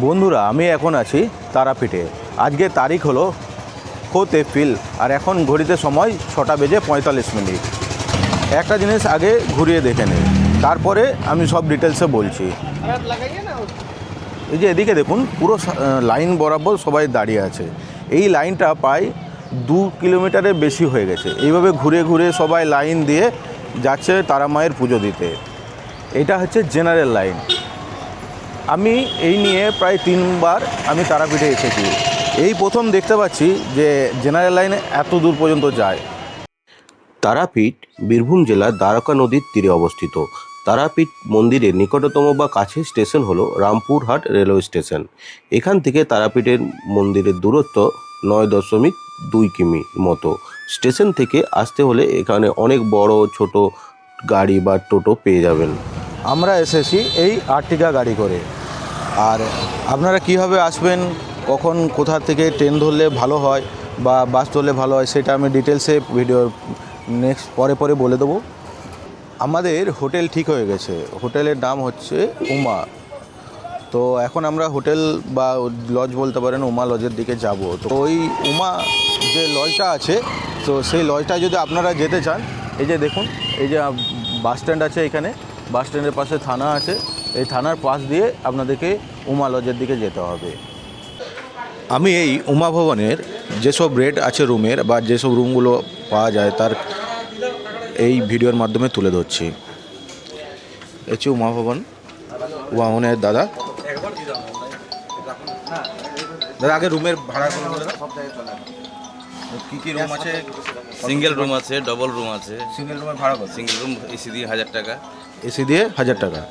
বন্ধুরা, আমি এখন আছি তারাপীঠে। আজকে তারিখ হলো 4 এপ্রিল আর এখন ঘড়িতে সময় 6:45। একটা জিনিস আগে ঘুরিয়ে দেখে নিই, তারপরে আমি সব ডিটেলসে বলছি। এই যে এদিকে দেখুন, পুরো লাইন বরাবর সবাই দাঁড়িয়ে আছে। এই লাইনটা প্রায় 2 কিলোমিটারের বেশি হয়ে গেছে। এইভাবে ঘুরে ঘুরে সবাই লাইন দিয়ে যাচ্ছে তারা মায়ের পুজো দিতে। এটা হচ্ছে জেনারেল লাইন। আমি এই নিয়ে প্রায় 3বার আমি তারাপীঠে এসেছি। এই প্রথম দেখতে পাচ্ছি যে জেনারেল লাইনে এত দূর পর্যন্ত যায়। তারাপীঠ বীরভূম জেলার দ্বারকা নদীর তীরে অবস্থিত। তারাপীঠ মন্দিরের নিকটতম বা কাছের স্টেশন হলো রামপুরহাট রেলওয়ে স্টেশন। এখান থেকে তারাপীঠের মন্দিরের দূরত্ব 9.2 কিমি মতো। স্টেশন থেকে আসতে হলে এখানে অনেক বড় ছোট গাড়ি বা টোটো পেয়ে যাবেন। আমরা এসেছি এই আর্টিকা গাড়ি করে। আর আপনারা কীভাবে আসবেন, কখন কোথা থেকে ট্রেন ধরলে ভালো হয় বা বাস ধরলে ভালো হয়, সেটা আমি ডিটেলসে ভিডিও নেক্সট পরে বলে দেবো। আমাদের হোটেল ঠিক হয়ে গেছে। হোটেলের নাম হচ্ছে উমা। তো এখন আমরা হোটেল বা লজ বলতে পারেন, উমা লজের দিকে যাব। তো ওই উমা যে লজটা আছে, তো সেই লজটা যদি আপনারা যেতে চান, এই যে দেখুন, এই যে বাস স্ট্যান্ড আছে, এখানে বাস স্ট্যান্ডের পাশে থানা আছে। এই থানার পাশ দিয়ে আপনাদেরকে উমা লজের দিকে যেতে হবে। আমি এই উমা ভবনের যেসব রেট আছে রুমের বা যেসব রুমগুলো পাওয়া যায় তার এই ভিডিওর মাধ্যমে তুলে ধরছি। এই হচ্ছে উমা ভবন। উমা ভবনের দাদা আগে রুমের ভাড়া কী কী রুম আছে? সিঙ্গেল রুম আছে, ডবল রুম আছে। সিঙ্গেল রুমের ভাড়া কত? সিঙ্গেল রুম এসি দিয়ে 1000 টাকা, এসি দিয়ে 1000 টাকা।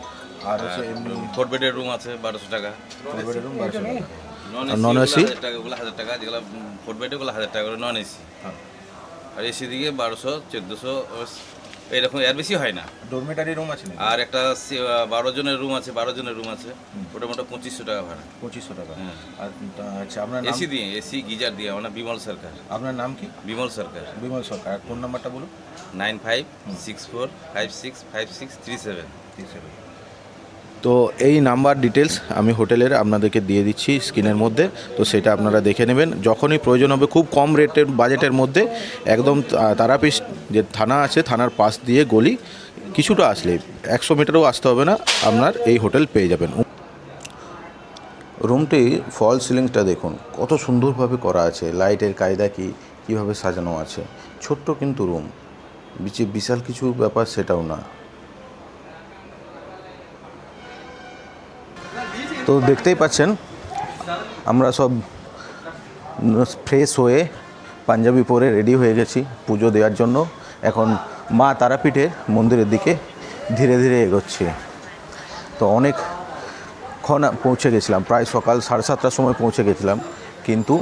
আর হচ্ছে এমনি 4 বেডের রুম আছে 1200 টাকা। রুম 1200 টাকা। নন non এসি AC? 1000 টাকা, ওগুলো 1000 টাকা, যেগুলো 4 বেডে ওগুলো 1000 টাকা করে নন এসি। আর এসি দিকে 1200 1400 এরকম, এর বেশি হয় না। ডরমেটারি রুম আছে না? আর একটা 12 জনের রুম আছে, 12 জনের রুম আছে, ওটা মোটা 2500 টাকা ভাড়া। 2500 টাকা। হ্যাঁ। আর আচ্ছা, আপনার নাম? এসি দিয়ে, এসি গিজার দিয়ে। আমার নাম বিমল সরকার। আপনার নাম কি? বিমল সরকার। বিমল সরকার। আর ফোন নাম্বারটা বলুন। 9564565637। তো এই নাম্বার ডিটেলস আমি হোটেলের আপনাদেরকে দিয়ে দিচ্ছি স্ক্রিনের মধ্যে। তো সেটা আপনারা দেখে নেবেন যখনই প্রয়োজন হবে। খুব কম রেটের বাজেটের মধ্যে একদম তারাপীঠ যে থানা আছে, থানার পাশ দিয়ে গলি কিছুটা আসলে 100 মিটারও আসতে হবে না, আপনার এই হোটেল পেয়ে যাবেন। রুমটি ফল সিলিংটা দেখুন কত সুন্দরভাবে করা আছে। লাইটের কায়দা কীভাবে সাজানো আছে। ছোট্ট কিন্তু রুম, বিশাল কিছু ব্যাপার সেটাও না। তো দেখতেই পাচ্ছেন আমরা সব ফ্রেশ হয়ে পাঞ্জাবি পরে রেডি হয়ে গেছি পুজো দেওয়ার জন্য। এখন মা তারাপীঠের মন্দিরের দিকে ধীরে ধীরে এগোচ্ছি। তো অনেকক্ষণ পৌঁছে গেছিলাম, প্রায় সকাল 7:30টার সময় পৌঁছে গেছিলাম, কিন্তু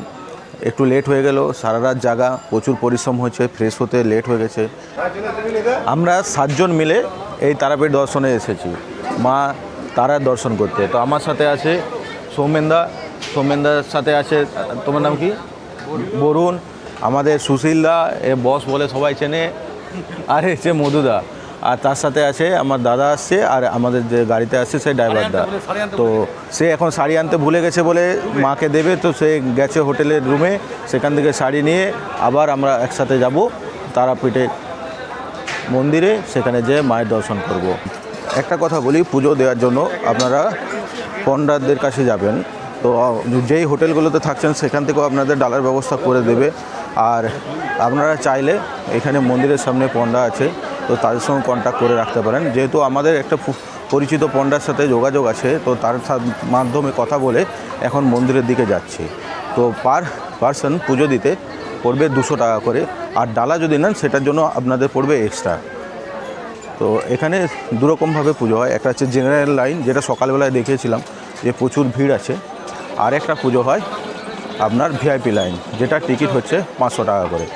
একটু লেট হয়ে গেল। সারা রাত জাগা, প্রচুর পরিশ্রম হয়েছে, ফ্রেশ হতে লেট হয়ে গেছে। আমরা 7 জন মিলে এই তারাপীঠ দর্শনে এসেছি, মা তারার দর্শন করতে। তো আমার সাথে আছে সৌমেনদার সাথে আছে, তোমার নাম কি? বরুণ। আমাদের সুশীলদা, এ বস বলে সবাই চেনে। আর হচ্ছে মধুদা। আর তার সাথে আছে আমার দাদা আসছে, আর আমাদের যে গাড়িতে আসছে সেই ড্রাইভারদা। তো সে এখন শাড়ি আনতে ভুলে গেছে বলে মাকে দেবে, তো সে গেছে হোটেলের রুমে, সেখান থেকে শাড়ি নিয়ে আবার আমরা একসাথে যাব তারাপীঠের মন্দিরে, সেখানে যেয়ে মায়ের দর্শন করব। একটা কথা বলি, পুজো দেওয়ার জন্য আপনারা পণ্ডারদের কাছে যাবেন। তো যেই হোটেলগুলোতে থাকছেন সেখান থেকেও আপনাদের ডালার ব্যবস্থা করে দেবে। আর আপনারা চাইলে এখানে মন্দিরের সামনে পণ্ডা আছে, তো তাদের সঙ্গে কন্ট্যাক্ট করে রাখতে পারেন। যেহেতু আমাদের একটা পরিচিত পণ্ডার সাথে যোগাযোগ আছে, তো তার মাধ্যমে কথা বলে এখন মন্দিরের দিকে যাচ্ছি। তো পার পারসন পুজো দিতে পড়বে 200 টাকা করে। আর ডালা যদি নেন সেটার জন্য আপনাদের পড়বে এক্সট্রা। তো এখানে দুরকমভাবে পুজো হয়। একটা হচ্ছে জেনারেল লাইন, যেটা সকালবেলায় দেখিয়েছিলাম যে প্রচুর ভিড় আছে। আর একটা পুজো হয় আপনার ভিআইপি লাইন, যেটা টিকিট হচ্ছে 500 টাকা করে।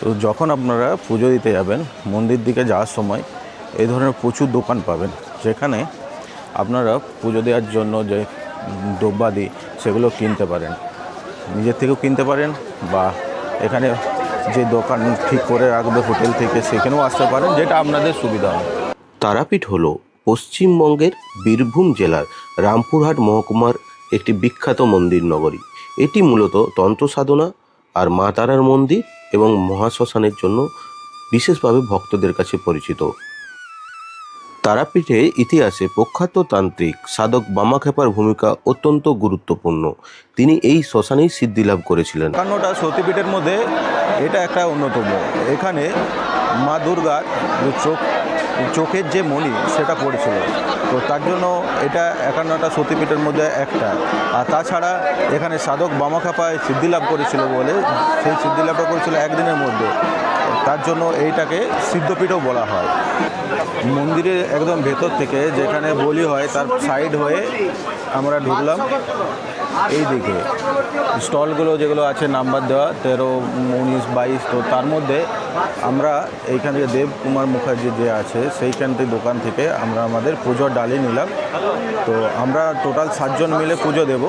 তো যখন আপনারা পুজো দিতে যাবেন, মন্দির দিকে যাওয়ার সময় এই ধরনের প্রচুর দোকান পাবেন, যেখানে আপনারা পুজো দেওয়ার জন্য যে দ্রব্যাদি সেগুলো কিনতে পারেন, নিজের থেকেও কিনতে পারেন বা এখানে যে দোকান ঠিক করে রাখবে হোটেল থেকে সেখানেও আসতে পারেন, যেটা আপনাদের সুবিধা হয়। তারাপীঠ হলো পশ্চিমবঙ্গের বীরভূম জেলার রামপুরহাট মহকুমার একটি বিখ্যাত মন্দির নগরী। এটি মূলত তন্ত্র সাধনা আর মা তারার মন্দির এবং মহাশ্মশানের জন্য বিশেষভাবে ভক্তদের কাছে পরিচিত। তারাপীঠে ইতিহাসে প্রখ্যাত তান্ত্রিক সাধক বামাখ্যাপার ভূমিকা অত্যন্ত গুরুত্বপূর্ণ। তিনি এই শ্মশানেই সিদ্ধিলাভ করেছিলেন। 51টা সতীপীঠের মধ্যে এটা একটা অন্যতম। এখানে মা দুর্গার যে চোখের যে মণি সেটা পড়েছিল, তো তার জন্য এটা 51টা সতীপীঠের মধ্যে একটা। আর তাছাড়া এখানে সাধক বামাখ্যাপায় সিদ্ধিলাভ করেছিল বলে সেই সিদ্ধিলাভটা করেছিল একদিনের মধ্যে, তার জন্য এইটাকে সিদ্ধপীঠও বলা হয়। মন্দিরের একদম ভেতর থেকে যেখানে বলি হয় তার সাইড হয়ে আমরা ঢুকলাম। এই দিকে স্টলগুলো যেগুলো আছে নাম্বার দেওয়া 13, 19, 22, তো তার মধ্যে আমরা এইখান থেকে দেবকুমার মুখার্জি যে আছে সেইখান থেকে দোকান থেকে আমরা আমাদের পুজোর ডালি নিলাম। তো আমরা টোটাল 7 জন মিলে পুজো দেব।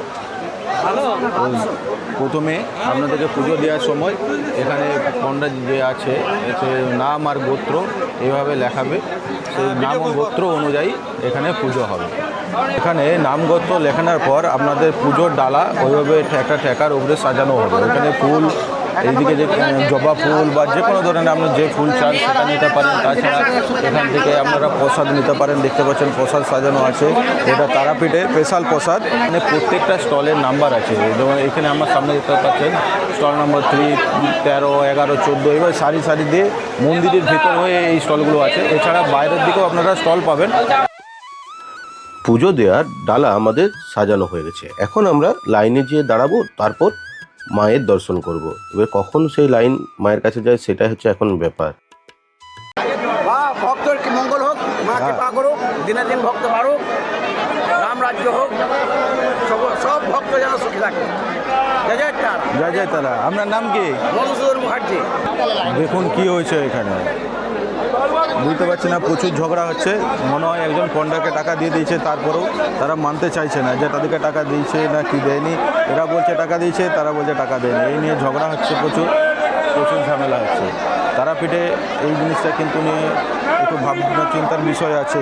প্রথমে আপনাদেরকে পুজো দেওয়ার সময় এখানে পণ্ডিত যে আছে সে নাম আর গোত্র এইভাবে লেখাবে, সেই নাম ও গোত্র অনুযায়ী এখানে পুজো হবে। এখানে নাম গোত্র লেখানোর পর আপনাদের পুজোর ডালা ওইভাবে একটা ঠেকার উপরে সাজানো হবে। এখানে ফুল, এইদিকে যে জবা ফুল বা যে কোনো ধরনের আপনি যে ফুল চান সেটা নিতে পারেন। তাছাড়া এখান থেকে আপনারা প্রসাদ নিতে পারেন। দেখতে পাচ্ছেন প্রসাদ সাজানো আছে, এটা তারাপীঠের স্পেশাল প্রসাদ। মানে প্রত্যেকটা স্টলের নাম্বার আছে, যেমন এখানে আমার সামনে দেখতে পাচ্ছেন স্টল নম্বর 3, 13, 11, 14, এবার সারি সারি দিয়ে মন্দিরের ভেতর হয়ে এই স্টলগুলো আছে। এছাড়া বাইরের দিকেও আপনারা স্টল পাবেন। পুজো দেওয়ার ডালা আমাদের সাজানো হয়ে গেছে। এখন আমরা লাইনে যেয়ে দাঁড়াবো, তারপর মায়ের দর্শন করব। এবার কখন সেই লাইন মায়ের কাছে যায় সেটাই হচ্ছে এখন ব্যাপার। ভক্তর কি মঙ্গল হোক, মা কৃপা করুক, দিনে দিন ভক্ত বাড়ুক, রাম রাজ্য হোক, সব ভক্ত যেন সুখী থাকে। জয় জয় তারা। জয় জয় তারা। আপনার নাম কি? মধুসূদন মুখার্জি। দেখুন কি হয়েছে এখানে, বুঝতে পারছি না, প্রচুর ঝগড়া হচ্ছে। মনে হয় একজন পণ্ডাকে টাকা দিয়ে দিয়েছে, তারপরেও তারা মানতে চাইছে না যে তাদেরকে টাকা দিয়েছে না কি দেয়নি। এরা বলছে টাকা দিয়েছে, তারা বলছে টাকা দেয়নি। এই নিয়ে ঝগড়া হচ্ছে, প্রচুর ঝামেলা হচ্ছে। তারাপীঠে এই জিনিসটা কিন্তু নিয়ে একটু ভাবনা চিন্তার বিষয় আছে।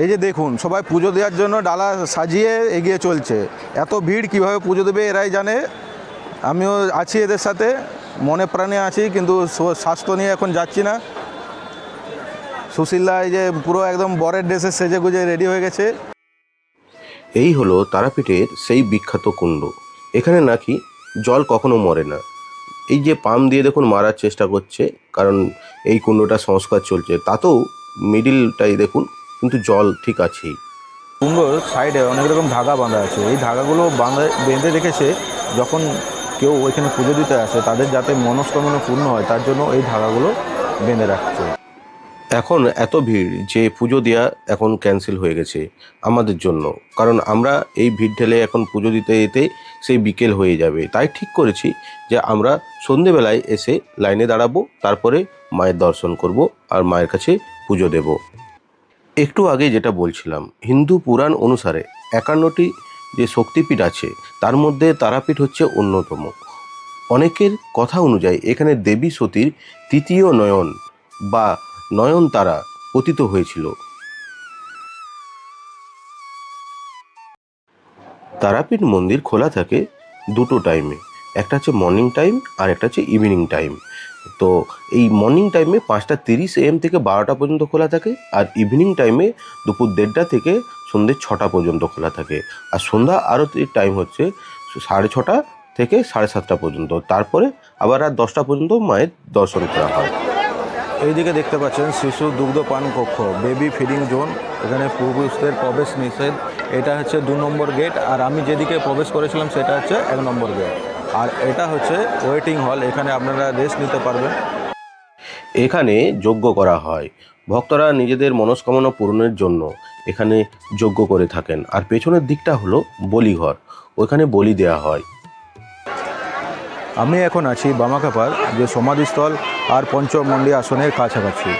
এই যে দেখুন, সবাই পুজো দেওয়ার জন্য ডালা সাজিয়ে এগিয়ে চলছে। এত ভিড় কিভাবে পুজো দেবে এরাই জানে। আমিও আছি এদের সাথে, মনে প্রাণে আছি, কিন্তু স্বাস্থ্য নিয়ে এখন যাচ্ছি না। সুশীলদা এই যে পুরো একদম বরের ড্রেসে সেজে গুজে রেডি হয়ে গেছে। এই হলো তারাপীঠের সেই বিখ্যাত কুণ্ড। এখানে নাকি জল কখনো মরে না। এই যে পাম দিয়ে দেখুন মারার চেষ্টা করছে, কারণ এই কুণ্ডটা সংস্কার চলছে, তাতেও মিডিলটাই দেখুন কিন্তু জল ঠিক আছেই। কুণ্ডর সাইডে অনেক রকম ধাগা বাঁধা আছে। এই ধাগাগুলো বেঁধে রেখেছে, যখন কেউ ওইখানে পুজো দিতে আসে তাদের যাতে মনস্কামনা পূর্ণ হয় তার জন্য এই ধাগাগুলো বেঁধে রাখছে। এখন এত ভিড় যে পুজো দেওয়া এখন ক্যান্সেল হয়ে গেছে আমাদের জন্য, কারণ আমরা এই ভিড় ঠেলে এখন পুজো দিতে যেতে সেই বিকেল হয়ে যাবে। তাই ঠিক করেছি যে আমরা সন্ধেবেলায় এসে লাইনে দাঁড়াবো, তারপরে মায়ের দর্শন করব আর মায়ের কাছে পুজো দেব। একটু আগে যেটা বলছিলাম, হিন্দু পুরাণ অনুসারে 51টি যে শক্তিপীঠ আছে তার মধ্যে তারাপীঠ হচ্ছে অন্যতম। অনেকের কথা অনুযায়ী এখানে দেবী সতীর তৃতীয় নয়ন বা নয়নতারা পতিত হয়েছিল। তারাপীঠ মন্দির খোলা থাকে দুটো টাইমে, একটা হচ্ছে মর্নিং টাইম আর একটা হচ্ছে ইভিনিং টাইম। তো এই মর্নিং টাইমে 5:30 AM থেকে 12টা পর্যন্ত খোলা থাকে, আর ইভিনিং টাইমে দুপুর 1:30টা থেকে সন্ধ্যে 6টা পর্যন্ত খোলা থাকে। আর সন্ধ্যা আরতির টাইম হচ্ছে 6:30 থেকে 7:30টা পর্যন্ত। তারপরে আবার রাত 10টা পর্যন্ত মায়ের দর্শন করা হয়। এইদিকে দেখতে পাচ্ছেন শিশু দুগ্ধপান কক্ষ, বেবি ফিডিং জোন। এখানে পুরুষদের প্রবেশ নিষেধ। এটা হচ্ছে 2 নম্বর গেট, আর আমি যেদিকে প্রবেশ করেছিলাম সেটা হচ্ছে 1 নম্বর গেট। আর এটা হচ্ছে ওয়েটিং হল, এখানে আপনারা রেস্ট নিতে পারবেন। এখানে যজ্ঞ করা হয়, ভক্তরা নিজেদের মনস্কামনা পূরণের জন্য এখানে যজ্ঞ করে থাকেন। আর পেছনের দিকটা হলো বলিঘর, ওইখানে বলি দেওয়া হয়। আমি এখন আছি বামাখ্যাপার যে সমাধিস্থল আর পঞ্চমন্ডি আসনের কাছাকাছি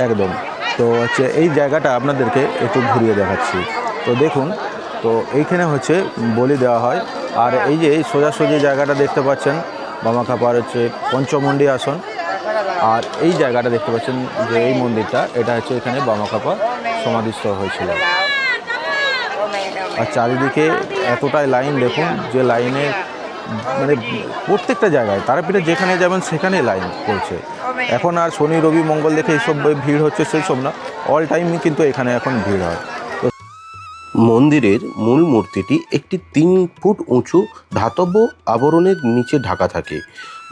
একদম। তো হচ্ছে এই জায়গাটা আপনাদেরকে একটু ঘুরিয়ে দেখাচ্ছি। তো দেখুন, তো এইখানে হচ্ছে বলি দেওয়া হয়। আর এই যে এই সোজাসুজি জায়গাটা দেখতে পাচ্ছেন বামাখ্যাপার হচ্ছে পঞ্চমন্ডি আসন। আর এই জায়গাটা দেখতে পাচ্ছেন যে এই মন্দিরটা, এটা হচ্ছে এখানে বামাখ্যাপা সমাধিস্থ হয়েছিল। আর চারিদিকে এতটাই লাইন, দেখুন যে লাইনে মানে প্রত্যেকটা জায়গায় তারাপীঠে যেখানে যাবেন সেখানে লাইন পড়ছে। এখন আর শনি রবি মঙ্গল দেখে এইসব ভিড় হচ্ছে সেই সব না, অল টাইমই কিন্তু এখানে এখন ভিড় হয়। মন্দিরের মূল মূর্তিটি একটি 3 ফুট উঁচু ধাতব আবরণের নিচে ঢাকা থাকে।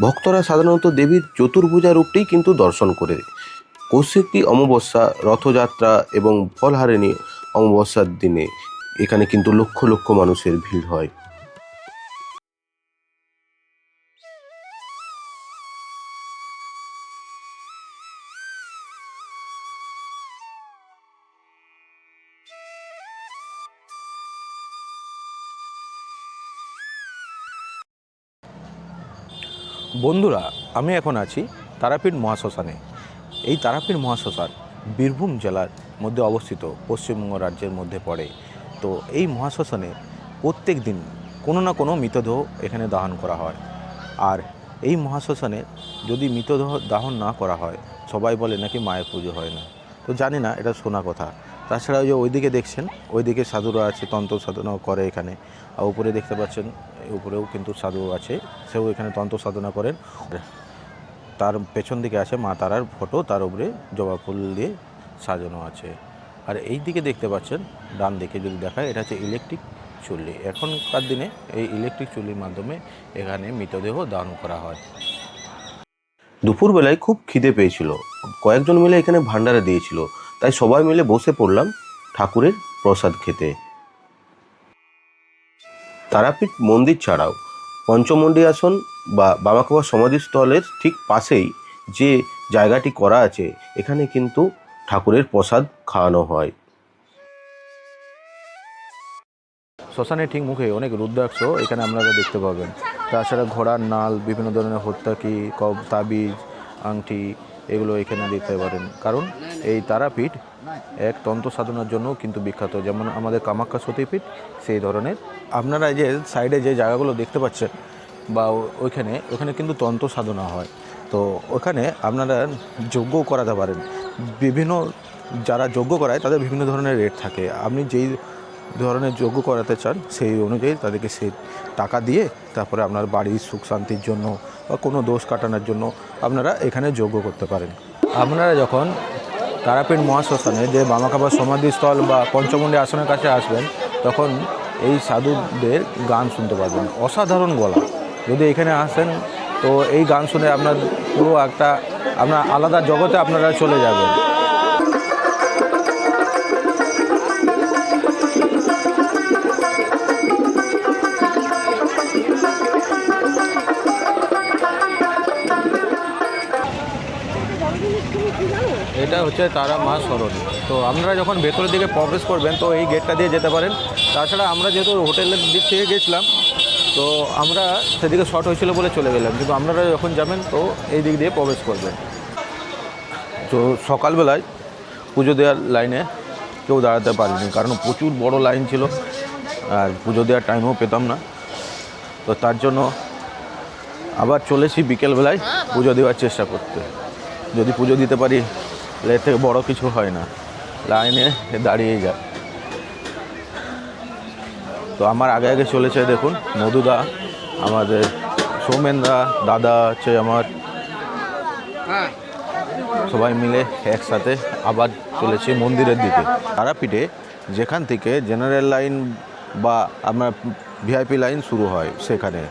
ভক্তরা সাধারণত দেবীর চতুর্ভুজা রূপটি কিন্তু দর্শন করে। কৌশিকী অমাবস্যা, রথযাত্রা এবং ফলহারিণী অমাবস্যার দিনে এখানে কিন্তু লক্ষ লক্ষ মানুষের ভিড় হয়। বন্ধুরা, আমি এখন আছি তারাপীঠ মহাশ্মশানে। এই তারাপীঠ মহাশ্মশান বীরভূম জেলার মধ্যে অবস্থিত, পশ্চিমবঙ্গ রাজ্যের মধ্যে পড়ে। তো এই মহাশ্মশানে প্রত্যেক দিন কোনো না কোনো মৃতদেহ এখানে দাহন করা হয়। আর এই মহাশ্মশানে যদি মৃতদেহ দাহন না করা হয়, সবাই বলে নাকি মায়ের পুজো হয় না। তো জানি না, এটা শোনা কথা। তাছাড়া ওই যে ওইদিকে দেখছেন, ওইদিকে সাধুরা আছে, তন্ত্র সাধনা করে এখানে। আর উপরে দেখতে পাচ্ছেন, উপরেও কিন্তু সাধু আছে, সেও এখানে তন্ত্র সাধনা করেন। তার পেছন দিকে আছে মা তারার ফটো, তার উপরে জবা ফুল দিয়ে সাজানো আছে। আর এই দিকে দেখতে পাচ্ছেন, ডান দিকে যদি দেখায়, এটা হচ্ছে ইলেকট্রিক চুল্লি। এখনকার দিনে এই ইলেকট্রিক চুল্লির মাধ্যমে এখানে মৃতদেহ দান করা হয়। দুপুরবেলায় খুব খিদে পেয়েছিল, কয়েকজন মিলে এখানে ভান্ডারা দিয়েছিল, তাই সবাই মিলে বসে পড়লাম ঠাকুরের প্রসাদ খেতে। তারাপীঠ মন্দির ছাড়াও পঞ্চমন্ডি আসন বা বামাখ্যাপা সমাধিস্থলের ঠিক পাশেই যে জায়গাটি করা আছে, এখানে কিন্তু ঠাকুরের প্রসাদ খাওয়ানো হয়। শ্মশানের ঠিক মুখে অনেক রুদ্রাক্ষ এখানে আপনারা দেখতে পাবেন। তাছাড়া ঘোড়ার নাল, বিভিন্ন ধরনের হত্যাকি, তাবিজ, আংটি, এগুলো এখানে দেখতে পারেন। কারণ এই তারাপীঠ এক তন্ত্র সাধনার জন্য কিন্তু বিখ্যাত, যেমন আমাদের কামাখ্যা সতীপীঠ সেই ধরনের। আপনারা যে সাইডে যে জায়গাগুলো দেখতে পাচ্ছেন বা ওইখানে কিন্তু তন্ত্র সাধনা হয়। তো ওখানে আপনারা যজ্ঞ করাতে পারেন। বিভিন্ন যারা যজ্ঞ করায় তাদের বিভিন্ন ধরনের রেট থাকে। আপনি যেই ধরনের যজ্ঞ করাতে চান সেই অনুযায়ী তাদেরকে সেই টাকা দিয়ে তারপরে আপনার বাড়ির সুখ শান্তির জন্য বা কোনো দোষ কাটানোর জন্য আপনারা এখানে যজ্ঞ করতে পারেন। আপনারা যখন তারাপীঠ মহাশ্মশানে যে বামাখ্যাপা সমাধিস্থল বা পঞ্চমন্ডি আসনের কাছে আসবেন, তখন এই সাধুদের গান শুনতে পারবেন, অসাধারণ গলা। যদি এখানে আসেন তো এই গান শুনে আপনার পুরো একটা আপনার আলাদা জগতে আপনারা চলে যাবেন। এটা হচ্ছে তারা মা সরণী। তো আপনারা যখন ভেতরের দিকে প্রবেশ করবেন তো এই গেটটা দিয়ে যেতে পারেন। তাছাড়া আমরা যেহেতু হোটেলের দিক থেকে গেছিলাম, তো আমরা সেদিকে শর্ট হয়েছিল বলে চলে গেলাম, কিন্তু আপনারা যখন যাবেন তো এই দিক দিয়ে প্রবেশ করবেন। তো সকালবেলায় পুজো দেওয়ার লাইনে কেউ দাঁড়াতে পারেনি, কারণ প্রচুর বড় লাইন ছিল আর পুজো দেওয়ার টাইমও পেতাম না। তো তার জন্য আবার চলেছি বিকেলবেলায় পুজো দেওয়ার চেষ্টা করতে। যদি পুজো দিতে পারি তাহলে এর থেকে বড়ো কিছু হয় না, লাইনে দাঁড়িয়েই যায়। তো আমার আগে আগে চলেছে দেখুন মধুদা, আমাদের সৌমেনদা, দাদা আছে আমার, সবাই মিলে একসাথে আবার চলেছি মন্দিরের দিকে। তারাপীঠে যেখান থেকে জেনারেল লাইন বা আপনার ভিআইপি লাইন শুরু হয় সেখানে,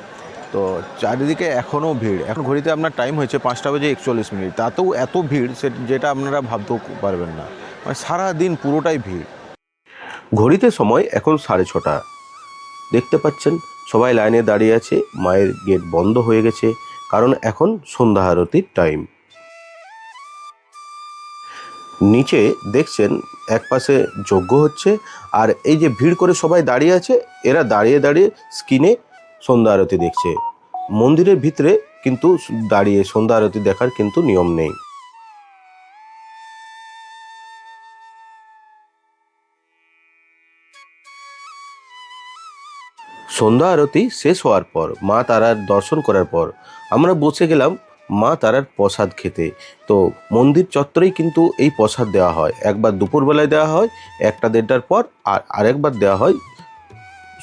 তো চারিদিকে এখনও ভিড়। এখন ঘড়িতে আপনার টাইম হয়েছে 5:41, তাতেও এত ভিড় যেটা আপনারা ভাবতেও পারবেন না। মানে সারাদিন পুরোটাই ভিড়। ঘড়িতে সময় এখন 6:30। দেখতে পাচ্ছেন সবাই লাইনে দাঁড়িয়ে আছে, মায়ের গেট বন্ধ হয়ে গেছে, কারণ এখন সন্ধ্যা আরতির টাইম। নিচে দেখছেন একপাশে যজ্ঞ হচ্ছে, আর এই যে ভিড় করে সবাই দাঁড়িয়ে আছে, এরা দাঁড়িয়ে দাঁড়িয়ে স্ক্রিনে সন্ধ্যা আরতি দেখছে। মন্দিরের ভিতরে কিন্তু দাঁড়িয়ে সন্ধ্যা আরতি দেখার কিন্তু নিয়ম নেই। সন্ধ্যা আরতি শেষ হওয়ার পর মা তারার দর্শন করার পর আমরা বসে গেলাম মা তারার প্রসাদ খেতে। তো মন্দির চত্বরেই কিন্তু এই প্রসাদ দেওয়া হয়, একবার দুপুরবেলায় দেওয়া হয় 1টা-1:30টার পর, আর আরেকবার দেওয়া হয়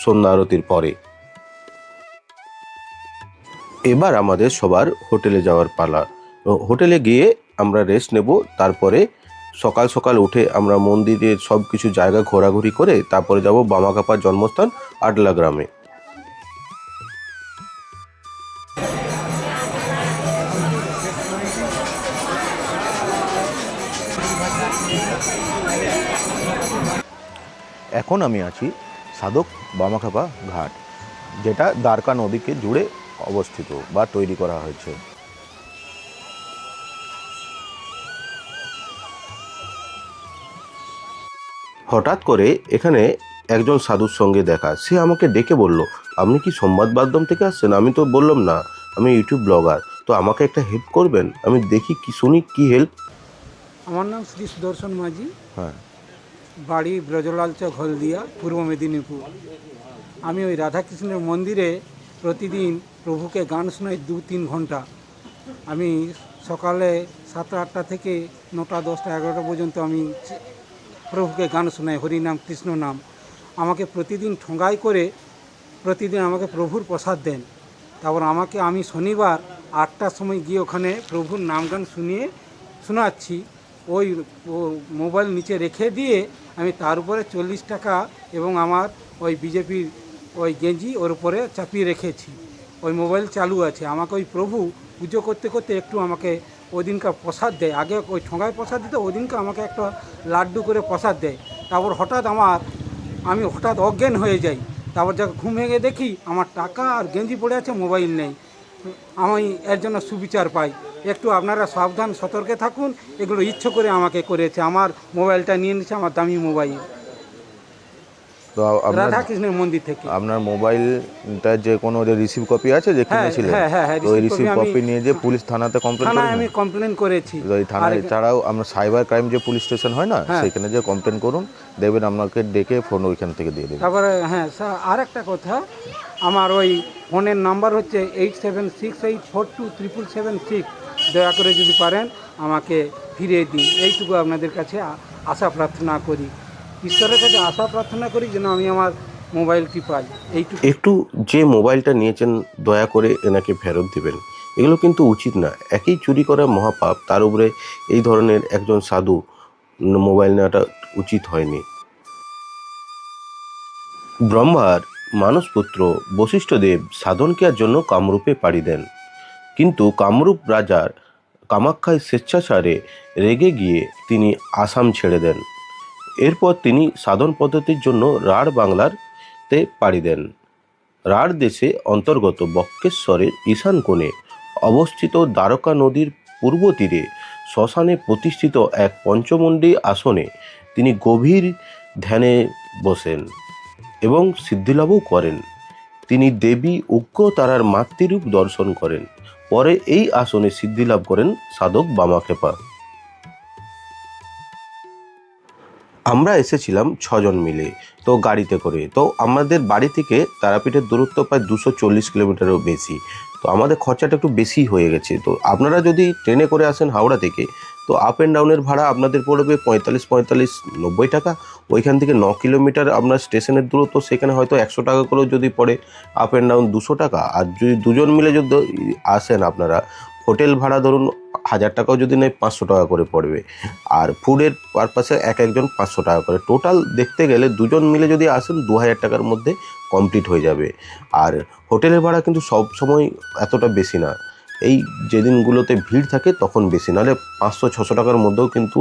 সন্ধ্যা আরতির পরে। এবার আমাদের সবার হোটেলে যাওয়ার পালা। হোটেলে গিয়ে আমরা রেস্ট নেব, তারপরে সকাল সকাল উঠে আমরা মন্দিরের সব কিছু জায়গা ঘোরাঘুরি করে তারপরে যাব বামাকাপার জন্মস্থান আডলা গ্রামে। এখন আমি আছি সাধক বামাখাপা ঘাট, যেটা দ্বারকা নদীকে জুড়ে অবস্থিত বা তৈরি করা হয়েছে। হঠাৎ করে এখানে একজন সাধুর সঙ্গে দেখা, সে আমাকে ডেকে বলল, আপনি কি সংবাদ মাধ্যম থেকে আসছেন? আমি তো বললাম না, আমি ইউটিউব ব্লগার, তো আমাকে একটা হেল্প করবেন। আমি দেখি কি শুনি কি হেল্প। আমার নাম শ্রী সুদর্শন মাঝি, হ্যাঁ, বাড়ি ব্রজলাল চক হলদিয়া, পূর্ব মেদিনীপুর। আমি ওই রাধাকৃষ্ণের মন্দিরে প্রতিদিন প্রভুকে গান শোনাই 2-3 ঘন্টা। আমি সকালে 7টা-8টা থেকে 9টা, 10টা, 11টা পর্যন্ত আমি প্রভুকে গান শোনাই, হরিনাম কৃষ্ণ নাম। আমাকে প্রতিদিন ঠোঙাই করে প্রতিদিন আমাকে প্রভুর প্রসাদ দেন। তারপর আমি শনিবার 8টার সময় গিয়ে ওখানে প্রভুর নাম গান শোনাচ্ছি। ওই মোবাইল নিচে রেখে দিয়ে আমি তার উপরে 40 টাকা এবং আমার ওই বিজেপির ওই গেঞ্জি ওর উপরে চাপিয়ে রেখেছি। ওই মোবাইল চালু আছে। আমাকে ওই প্রভু পুজো করতে করতে একটু আমাকে ওই দিনকার প্রসাদ দেয়। আগে ওই ঠোঙায় প্রসাদ দিত, ওই দিনকে আমাকে একটা লাড্ডু করে প্রসাদ দেয়। তারপর আমি হঠাৎ অজ্ঞান হয়ে যাই। তারপর যখন ঘুম ভেঙে দেখি আমার টাকা আর গেঞ্জি পড়ে আছে, মোবাইল নেই। আমি এর জন্য সুবিচার পাই। একটু আপনারা সাবধান সতর্কে থাকুন। এগুলো ইচ্ছে করে আমাকে করেছে, আমার মোবাইলটা নিয়ে নিচ্ছে, আমার দামি মোবাইল, তো আপনার রাধাকৃষ্ণের মন্দির থেকে। আপনার মোবাইলটা যে কোনো যে রিসিভ কপি আছে যে কিনেছিলেন, হ্যাঁ, তো ওই receipt রিসিভ copy কপি নিয়ে যে পুলিশ থানাতে কমপ্লেন থানায় করুন। আমি কমপ্লেন করেছি। তো এই থানায় ছাড়াও আমরা সাইবার ক্রাইম যে পুলিশ স্টেশন হয় না, হ্যাঁ। সেখানে যে কমপ্লেন করুন, দেখবেন আপনাকে ডেকে ফোন ওইখান থেকে দিয়ে দেবেন। তারপরে হ্যাঁ স্যার, আর একটা কথা, আমার ওই ফোনের নাম্বার হচ্ছে 8768427776। দয়া করে যদি পারেন আমাকে ফিরিয়ে দিন, এইটুকু আপনাদের কাছে আশা প্রার্থনা করি। ঈশ্বরের কাছে আশা প্রার্থনা করি যেন আমি আমার মোবাইলটি পাই, এইটুকু। একটু যে মোবাইলটা নিয়েছেন দয়া করে এনাকে ফেরত দিবেন। এগুলো কিন্তু উচিত না। একই চুরি করা মহাপাপ, তার উপরে এই ধরনের একজন সাধু মোবাইল নেওয়াটা উচিত হয়নি। ব্রহ্মার মানসপুত্র বশিষ্ঠদেব সাধন কেয়ার জন্য কামরূপে পাড়ি দেন, কিন্তু কামরূপ রাজার কামাখ্যায় স্বেচ্ছাচারে রেগে গিয়ে তিনি আসাম ছেড়ে দেন। এরপর তিনি সাধন পদ্ধতির জন্য রাঢ় বাংলাতে পাড়ি দেন। রাঢ় দেশে অন্তর্গত বক্রেশ্বরের ঈশান কোণে অবস্থিত দ্বারকা নদীর পূর্ব তীরে শ্মশানে প্রতিষ্ঠিত এক পঞ্চমুণ্ডী আসনে তিনি গভীর ধ্যানে বসেন এবং সিদ্ধিলাভও করেন। তিনি দেবী উগ্রতারার মাতৃরূপ দর্শন করেন। পরে এই আসনে সিদ্ধিলাভ করেন সাধক বামাক্ষেপা। আমরা এসেছিলাম 6 জন মিলে, তো গাড়িতে করে। তো আমাদের বাড়ি থেকে তারাপীঠের দূরত্ব প্রায় 240 কিলোমিটারেরও বেশি। তো আমাদের খরচাটা একটু বেশি হয়ে গেছে। তো আপনারা যদি ট্রেনে করে আসেন হাওড়া থেকে, তো আপ অ্যান্ড ডাউনের ভাড়া আপনাদের পড়বে 45-90 টাকা। ওইখান থেকে 9 কিলোমিটার আপনার স্টেশনের দূরত্ব, সেখানে হয়তো 100 টাকা করেও যদি পড়ে আপ অ্যান্ড ডাউন 200 টাকা। আর যদি দুজন মিলে যদি আসেন আপনারা, হোটেল ভাড়া ধরুন 1000 টাকাও যদি নেয় 500 টাকা করে পড়বে। আর ফুডের পারপাসে একজন 500 টাকা করে। টোটাল দেখতে গেলে দুজন মিলে যদি আসেন 2000 টাকার মধ্যে কমপ্লিট হয়ে যাবে। আর হোটেলের ভাড়া কিন্তু সব সময় এতটা বেশি না, এই যেদিনগুলোতে ভিড় থাকে তখন বেশি, নাহলে 500-600 টাকার মধ্যেও কিন্তু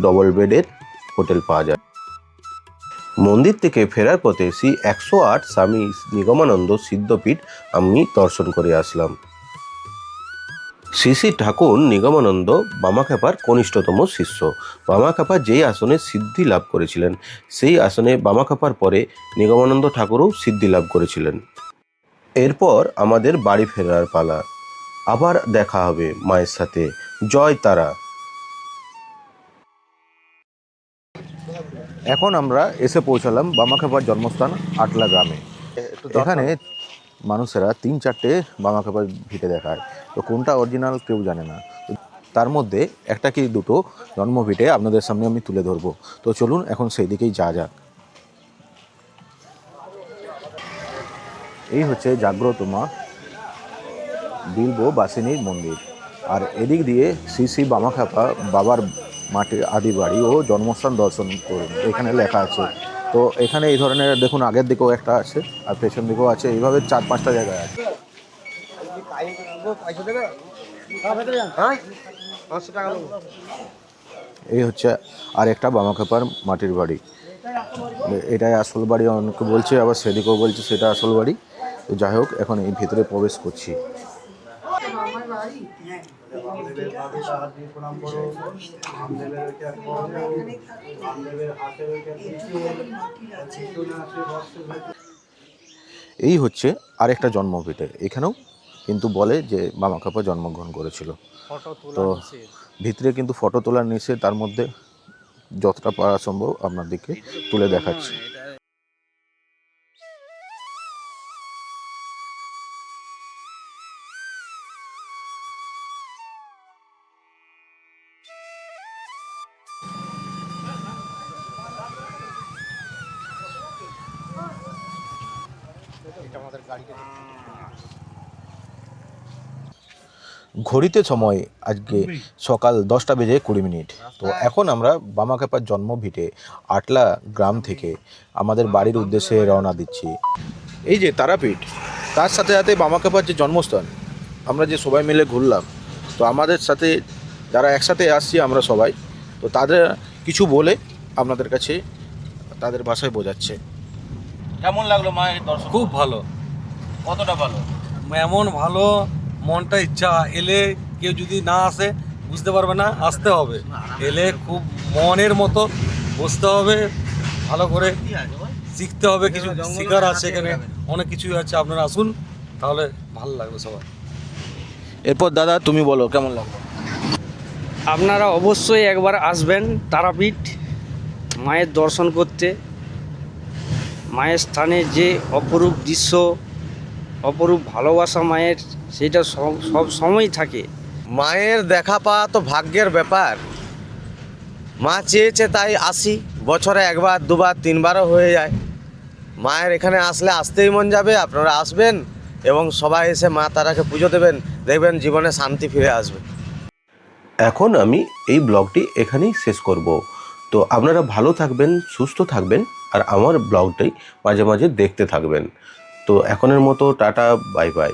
ডবল বেডের হোটেল পাওয়া যায়। মন্দির থেকে ফেরার পথে শ্রী 108 স্বামী নিগমানন্দ সিদ্ধপীঠ আমি দর্শন করে আসলাম। শ্রী শ্রী ঠাকুর নিগমানন্দ বামাখ্যাপার কনিষ্ঠতম শিষ্য। বামাখ্যাপা যেই আসনে সিদ্ধি লাভ করেছিলেন সেই আসনে বামাখ্যাপার পরে নিগমানন্দ ঠাকুরও সিদ্ধি লাভ করেছিলেন। এরপর আমাদের বাড়ি ফেরার পালা। আবার দেখা হবে মায়ের সাথে। জয় তারা। এখন আমরা এসে পৌঁছালাম বামাখ্যাপার জন্মস্থান আটলা গ্রামে। এখানে মানুষেরা 3-4টে বামাখ্যাপার ভিটে দেখায়, তো কোনটা অরিজিনাল কেউ জানে না। তার মধ্যে একটা কি দুটো জন্ম ভিটে আপনাদের সামনে আমি তুলে ধরবো। তো চলুন এখন সেই দিকেই যা যাক। এই হচ্ছে জাগ্রত মা বিলবো বাসিনীর মন্দির, আর এদিক দিয়ে শ্রী শ্রী বামাখ্যাপা বাবার মাটির আদি বাড়ি ও জন্মস্থান দর্শন করুন, এখানে লেখা আছে। তো এখানে এই ধরনের দেখুন, আগের দিকেও একটা আছে আর পেছন দিকেও আছে, এইভাবে 4-5টা জায়গায় আছে। এই হচ্ছে আর একটা বামাখ্যাপার মাটির বাড়ি, এটাই আসল বাড়ি অনেকে বলছে, আবার সেদিকেও বলছে সেটা আসল বাড়ি। তো যাই হোক, এখন এই ভিতরে প্রবেশ করছি। এই হচ্ছে আরেকটা জন্মভিটে, এখানেও কিন্তু বলে যে বামাখ্যাপা জন্মগ্রহণ করেছিল। তো ভিতরে কিন্তু ফটো তোলার নিষেধ, তার মধ্যে যতটা পারা সম্ভব আপনাদেরকে তুলে দেখাচ্ছি। ঘড়িতে সময় আজকে সকাল 10:20। তো এখন আমরা বামাখ্যাপার জন্ম ভিটে আটলা গ্রাম থেকে আমাদের বাড়ির উদ্দেশ্যে রওনা দিচ্ছি। এই যে তারাপীঠ, তার সাথে সাথে বামাখ্যাপার যে জন্মস্থান, আমরা যে সবাই মিলে ঘুরলাম, তো আমাদের সাথে যারা একসাথে আসছি আমরা সবাই, তো তাদের কিছু বলে আপনাদের কাছে তাদের ভাষায় বোঝাচ্ছে। কেমন লাগলো মায়ের দর্শন? খুব ভালো, কতটা ভালো? এমন ভালো, মনটা ইচ্ছা এলে কেউ যদি না আসে বুঝতে পারবে না, আসতে হবে। এলে খুব মনের মতো বসতে হবে, ভালো করে শিখতে হবে, কিছু শেখার আছে এখানে, অনেক কিছুই আছে। আপনারা আসুন, তাহলে ভালো লাগবে সবার। এরপর দাদা তুমি বলো কেমন লাগলো? আপনারা অবশ্যই একবার আসবেন তারাপীঠ মায়ের দর্শন করতে। মায়ের স্থানে যে অপরূপ দৃশ্য, অপরূপ ভালোবাসা মায়ের, সেটা সব সময় থাকে। মায়ের দেখা পাওয়া তো ভাগ্যের ব্যাপার। মা চেয়েছে তাই আসি, বছরে 1বার 2বার 3বারও হয়ে যায়। মায়ের এখানে আসলে আসতেই মন যাবে। আপনারা আসবেন এবং সবাই এসে মা তারাকে পুজো দেবেন, দেখবেন জীবনে শান্তি ফিরে আসবে। এখন আমি এই ব্লগটি এখানেই শেষ করব। তো আপনারা ভালো থাকবেন, সুস্থ থাকবেন, আর আমার ব্লগটাই মাঝে মাঝে দেখতে থাকবেন। তো এখনের মতো টাটা, বাই বাই।